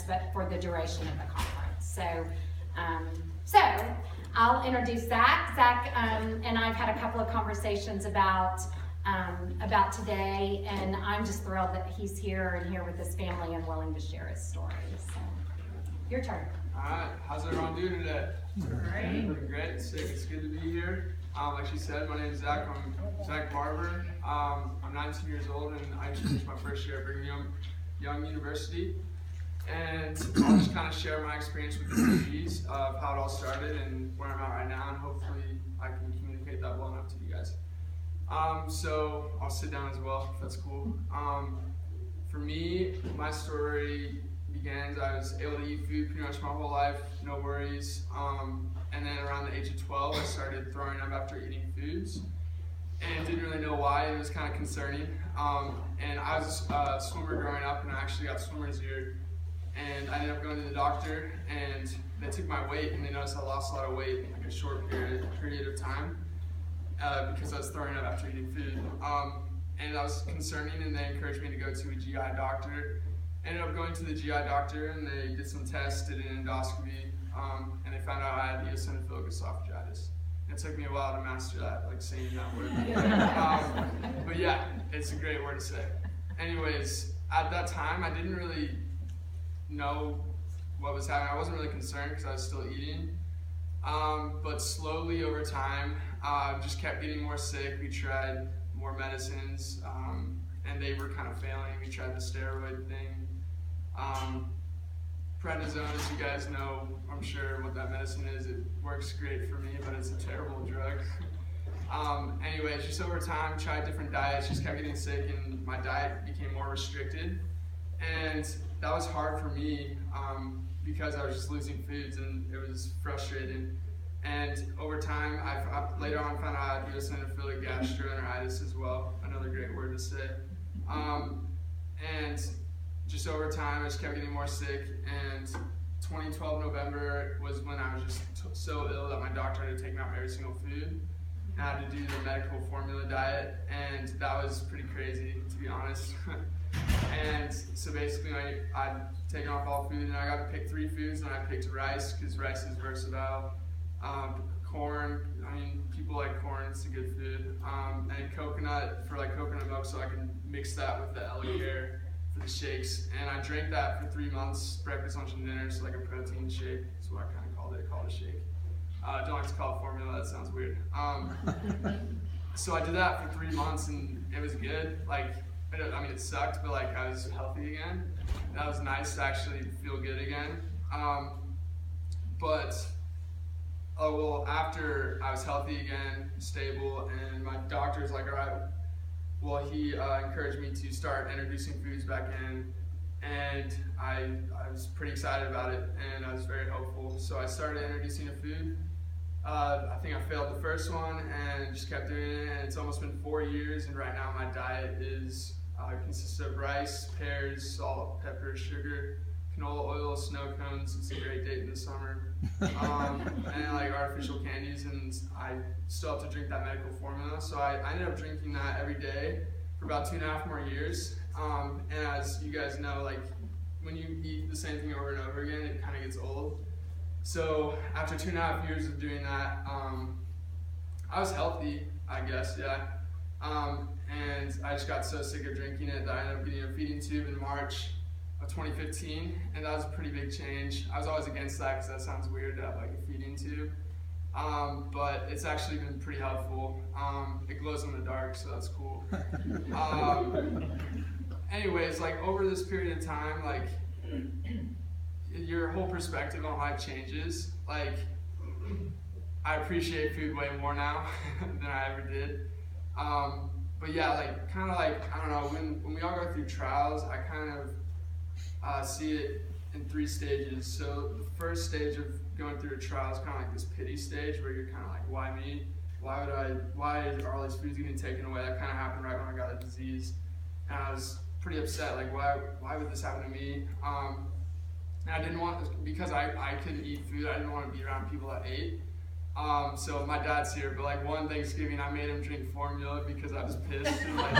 but for the duration of the conference. So I'll introduce Zach. Zach and I've had a couple of conversations about today, and I'm just thrilled that he's here and here with his family and willing to share his story. So, your turn. All right, how's everyone doing today? Great. Great, it's good to be here. Like she said, my name is Zach. I'm Zach Barber. I'm 19 years old, and I just finished my first year at Brigham Young University. And I'll just kind of share my experience with the CGs of how it all started and where I'm at right now, and hopefully I can communicate that well enough to you guys. So I'll sit down as well, if that's cool. For me, my story began, I was able to eat food pretty much my whole life, no worries. And then around the age of 12, I started throwing up after eating foods. And didn't really know why, it was kind of concerning. And I was a swimmer growing up, and I actually got swimmer's ear. And I ended up going to the doctor, and they took my weight, and they noticed I lost a lot of weight in like a short period of time because I was throwing up after eating food. And that was concerning, and they encouraged me to go to a GI doctor. Ended up going to the GI doctor, and they did some tests, did an endoscopy, and they found out I had eosinophilic esophagitis. It took me a while to master that, like saying that word. But yeah, it's a great word to say. Anyways, at that time, I didn't really know what was happening. I wasn't really concerned because I was still eating. But slowly over time, just kept getting more sick. We tried more medicines, and they were kind of failing. We tried the steroid thing. Prednisone, as you guys know, I'm sure what that medicine is. It works great for me, but it's a terrible drug. Anyways, just over time, tried different diets, just kept getting sick, and my diet became more restricted. And that was hard for me because I was just losing foods, and it was frustrating. And over time, I later on found out I had eosinophilic gastroenteritis as well, another great word to say. And just over time, I just kept getting more sick, and 2012 November was when I was just so ill that my doctor had to take me out every single food. I had to do the medical formula diet, and that was pretty crazy, to be honest. And so basically, I'd taken off all food, and I got to pick 3 foods, and I picked rice, because rice is versatile. Corn, I mean, people like corn, it's a good food. And coconut, for like coconut milk, so I can mix that with the Ellicare for the shakes. And I drank that for 3 months, breakfast, lunch, and dinner, so like a protein shake. That's what I kind of called it. I called it a shake. I don't like to call it formula, that sounds weird. So I did that for 3 months, and it was good. Like, I mean, it sucked, but like I was healthy again. That was nice to actually feel good again. Well, after I was healthy again, stable, and my doctor's like, all right, well, he encouraged me to start introducing foods back in, and I was pretty excited about it, and I was very hopeful. So I started introducing a food. I think I failed the first one and just kept doing it, and it's almost been 4 years, and right now my diet consists of rice, pears, salt, pepper, sugar, canola oil, snow cones. It's a great date in the summer, and like artificial candies, and I still have to drink that medical formula. So I ended up drinking that every day for about 2.5 more years. And as you guys know, like when you eat the same thing over and over again, it kind of gets old. So after 2.5 years of doing that, I was healthy, I guess, yeah. And I just got so sick of drinking it that I ended up getting a feeding tube in March of 2015, and that was a pretty big change. I was always against that because that sounds weird to have like a feeding tube, but it's actually been pretty helpful. It glows in the dark, so that's cool. Anyways, like over this period of time, like your whole perspective on life changes. Like I appreciate food way more now than I ever did. But yeah, like kind of like, I don't know, when we all go through trials, I kind of see it in 3 stages. So the first stage of going through a trial is kind of like this pity stage where you're kind of like, why me? Why are all these foods getting taken away? That kind of happened right when I got a disease. And I was pretty upset, like why would this happen to me? And I didn't want, because I couldn't eat food, I didn't want to be around people that ate. So my dad's here, but like one Thanksgiving I made him drink formula because I was pissed. And, like,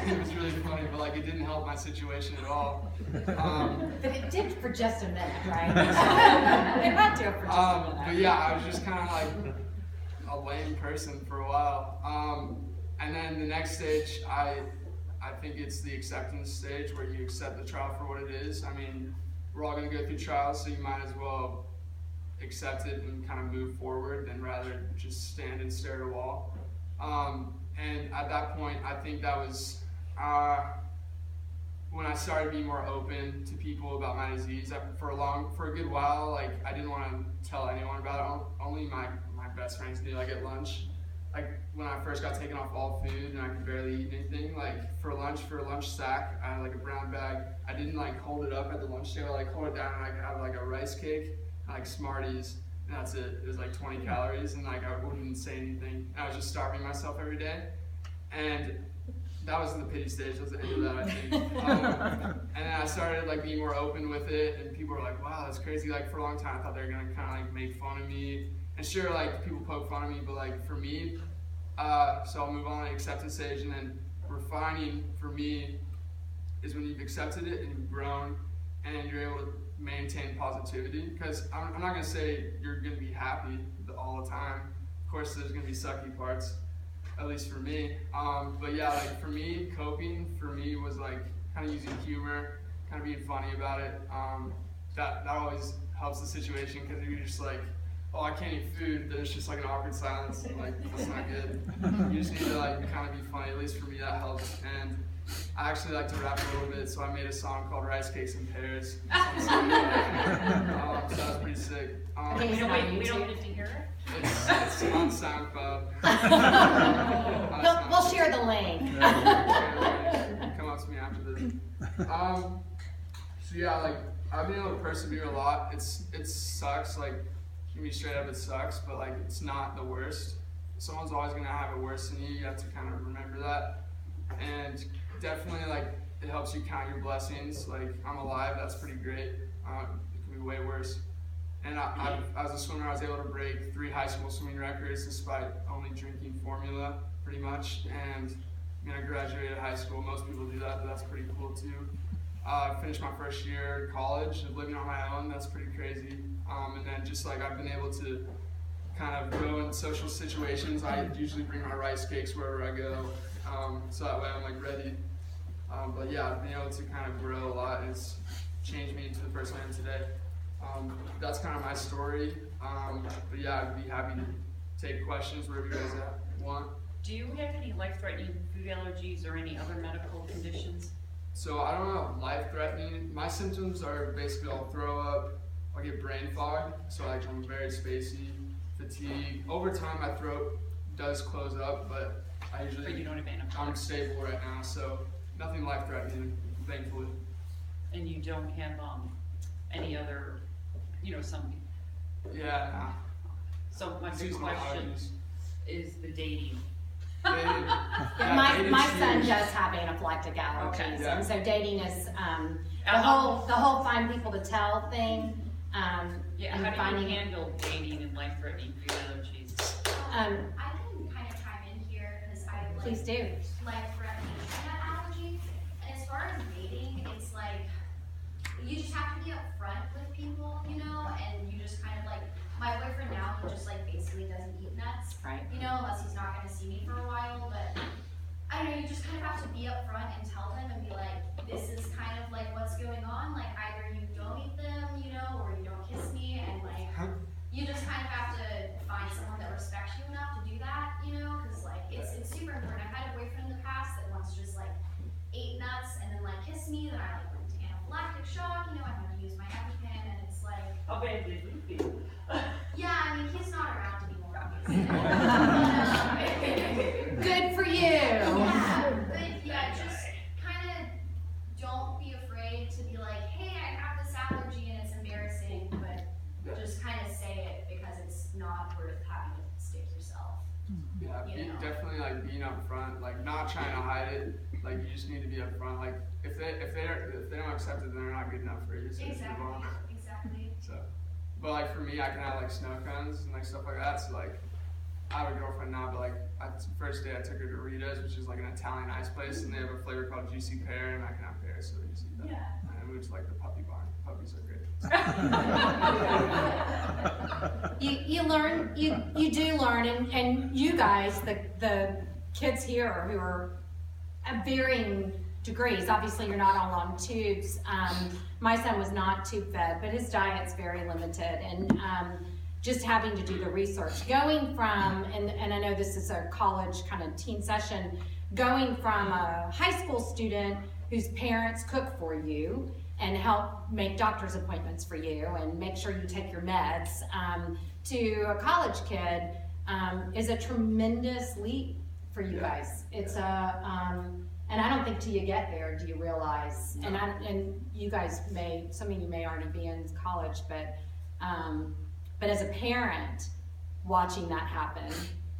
it was really funny, but like it didn't help my situation at all. But it did for just a minute, right? It had to for just a minute. But yeah, I was just kind of like a lame person for a while. And then the next stage, I think it's the acceptance stage where you accept the trial for what it is. I mean, we're all going to go through trials, so you might as well accept it and kind of move forward than rather just stand and stare at a wall. And at that point, I think that was when I started being more open to people about my disease. For a good while, like I didn't want to tell anyone about it. Only my best friends knew. Like at lunch, like when I first got taken off all food and I could barely eat anything, like for a lunch sack, I had like a brown bag. I didn't like hold it up at the lunch table. I like hold it down and I could have like a rice cake, like Smarties, and that's it. It was like 20 calories, and like I wouldn't say anything. I was just starving myself every day, and that was the pity stage. That was the end of that, I think. And then I started like being more open with it, and people were like, "Wow, that's crazy!" Like for a long time, I thought they were gonna kind of like make fun of me, and sure, like people poke fun of me, but like for me, so I'll move on to the acceptance stage, and then refining for me is when you've accepted it and you've grown, and you're able to maintain positivity. Because I'm not gonna say you're gonna be happy all the time. Of course, there's gonna be sucky parts, at least for me. But yeah, like for me, coping for me was like kind of using humor, kind of being funny about it. That always helps the situation, because you're just like, oh, I can't eat food, then it's just like an awkward silence, and like that's not good. You just need to like kind of be funny. At least for me, that helps. And I actually like to rap a little bit, so I made a song called Rice Cakes and Pears. So that's pretty sick. Okay, we don't get to hear it? It's on SoundCloud. We'll share the link. Come up to me after this. So yeah, like I've been able to persevere a lot. It sucks, like to be straight up, it sucks, but like it's not the worst. Someone's always gonna have it worse than you. You have to kind of remember that. And definitely, like, it helps you count your blessings. Like, I'm alive, that's pretty great. It could be way worse. And as a swimmer, I was able to break 3 high school swimming records despite only drinking formula, pretty much. And I mean, I graduated high school. Most people do that, but that's pretty cool too. I finished my first year of college, living on my own. That's pretty crazy. And then just like I've been able to kind of grow in social situations. I usually bring my rice cakes wherever I go. So that way I'm like ready. But yeah, I've been able to kind of grow a lot, and it's changed me into the person I am today. That's kind of my story. But yeah, I'd be happy to take questions wherever you guys want. Do you have any life-threatening food allergies or any other medical conditions? So I don't know, life-threatening. My symptoms are basically I'll throw up, I'll get brain fog, so like I'm very spacey, fatigue. Over time my throat does close up, but I usually, but you don't have antibiotics. I'm stable right now, so nothing life-threatening, thankfully. And you don't have any other, some. Yeah, nah. So my big Seasonal question allergies. is the dating. Dating. Yeah, dating's my huge. son does have anaphylactic allergies, Okay. Yeah. and so dating is the whole find people to tell thing. Yeah, and how do finding you handle dating and life-threatening food allergies? I can kind of chime in here because I Please do. life-threatening peanut allergy. And as far as dating, it's like you just have to be upfront with people, and you just kind of like my boyfriend now, he just like basically doesn't eat nuts, Right. Unless he's not going to see me for a while. But I don't know, you just kind of have to be upfront and tell them and be like, this is kind of like what's going on. Like either you don't eat them, or you don't kiss me, and like you just kind of have to find someone that respects you enough to do that, because like it's super important. I've had a boyfriend in the past that once just like ate nuts and then like kissed me, then I like went to anaphylactic shock, I had to use my EpiPen, and it's like, How bad did you feel? yeah, I mean he's not around anymore, obviously. Good for you. Yeah, but yeah, just kind of don't be afraid to be like, hey, I have this allergy and it's embarrassing, but just kind of say it because it's not worth having to stick yourself. Yeah, definitely like being upfront, like not trying to hide it. Like you just need to be upfront. Like if they don't accept it, then they're not good enough for you. So just move on. Exactly. So But like for me, I can have like snow cones and like stuff like that. So like, I have a girlfriend now, but like first day I took her to Rita's, which is like an Italian ice place, and they have a flavor called juicy pear, and I can have pear, so we just eat that. Yeah. And we just like the puppy barn. Puppies are great. You learn, you do learn, and you guys, the kids here who are at varying degrees, obviously you're not all on tubes. My son was not tube fed, but his diet's very limited, and just having to do the research, going from, and I know this is a college kind of teen session, going from a high school student whose parents cook for you and help make doctor's appointments for you and make sure you take your meds, to a college kid, is a tremendous leap for you guys. It's and I don't think till you get there do you realize, and you guys may, some of you may already be in college, but as a parent, watching that happen,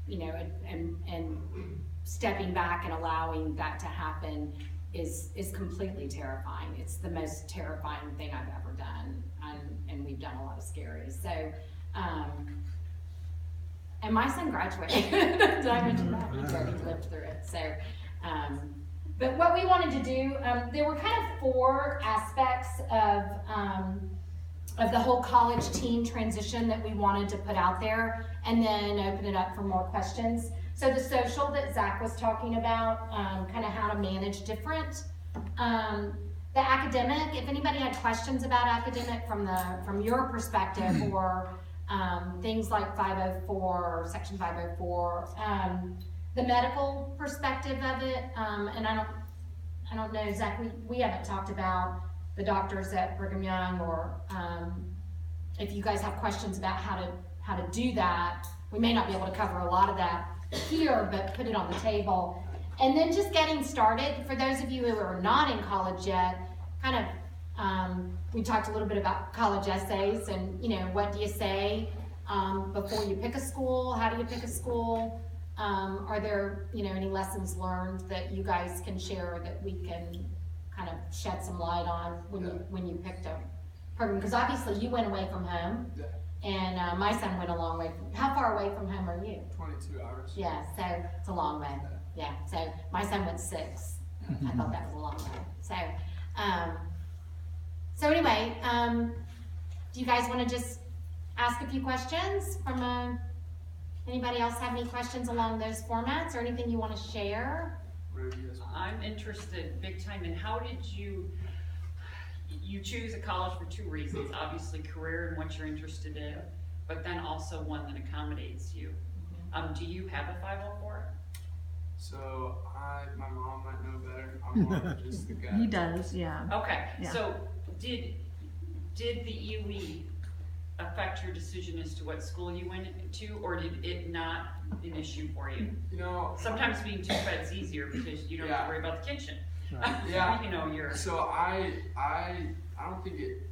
you know, and stepping back and allowing that to happen is completely terrifying. It's the most terrifying thing I've ever done, and we've done a lot of scary. So, and my son graduated. Did I mention that? He did. He lived through it. So, but what we wanted to do, there were kind of 4 aspects of the whole college teen transition that we wanted to put out there, and then open it up for more questions. So the social that Zach was talking about, kind of how to manage different. The academic, if anybody had questions about academic from your perspective, or things like 504 or Section 504, the medical perspective of it, and I don't know, Zach, we haven't talked about the doctors at Brigham Young, or if you guys have questions about how to do that. We may not be able to cover a lot of that here, but put it on the table. And then just getting started, for those of you who are not in college yet, kind of, we talked a little bit about college essays, and, you know, what do you say before you pick a school? How do you pick a school? Are there, you know, any lessons learned that you guys can share that we can kind of shed some light on when you picked a program? Because obviously you went away from home, and my son went a long way. How far away from home are you? 22 hours. Yeah, so it's a long way. Yeah, so my son went 6. I thought that was a long way. So anyway, do you guys want to just ask a few questions from anybody else have any questions along those formats, or anything you want to share? I'm interested big time in how did you choose a college for 2 reasons, obviously career and what you're interested in, but then also one that accommodates you. Do you have a 504? So my mom might know better. I'm more of just the guy. He does, yeah. Okay, Yeah. so did the EOE affect your decision as to what school you went to, or did it not an issue for you? You know, Sometimes being tube fed's easier because you don't have to worry about the kitchen. Yeah. You know, you're. So I don't think it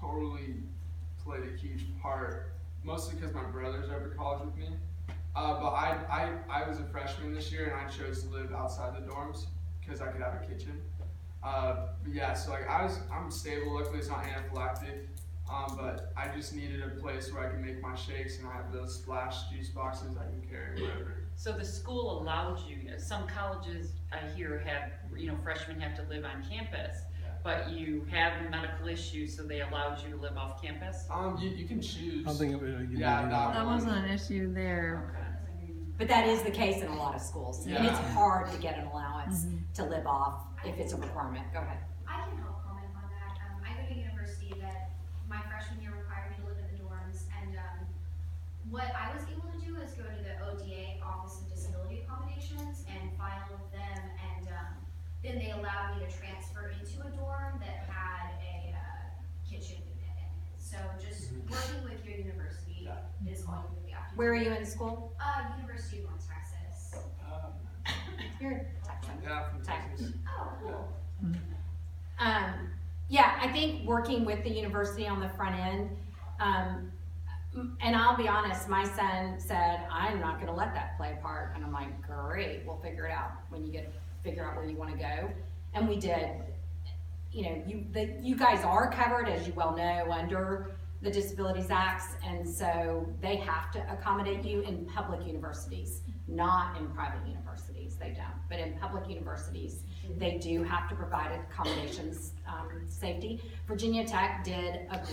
totally played a huge part, mostly because my brother's over to college with me. But I was a freshman this year, and I chose to live outside the dorms because I could have a kitchen. But yeah, so like I'm stable. Luckily, it's not anaphylactic. But I just needed a place where I can make my shakes, and I have those splash juice boxes I can carry wherever. So the school allowed you, some colleges I hear have, you know, freshmen have to live on campus, but you have a medical issue, so they allowed you to live off campus? You can choose. I don't think it would. That wasn't an issue there. But that is the case in a lot of schools, and it's hard to get an allowance to live off if it's a requirement. Go ahead. I can help comment on that. I go to a university that my freshman year required me to live in the dorms, and what I was able to do is go to the ODA, Office of Disability Accommodations, and file with them, and then they allowed me to transfer into a dorm that had a kitchen unit in it. So just working with your university is all you really have to do. Where are you in school? University of North Texas. You're in Texas. Yeah, from Texas. Oh, cool. Yeah, I think working with the university on the front end, and I'll be honest, my son said, I'm not gonna let that play a part. And I'm like, great, we'll figure it out when you figure out where you wanna go. And we did. You know, you guys are covered, as you well know, under the Disabilities Acts, and so they have to accommodate you in public universities, not in private universities, they don't. But in public universities, they do have to provide accommodations, safety. Virginia Tech did agree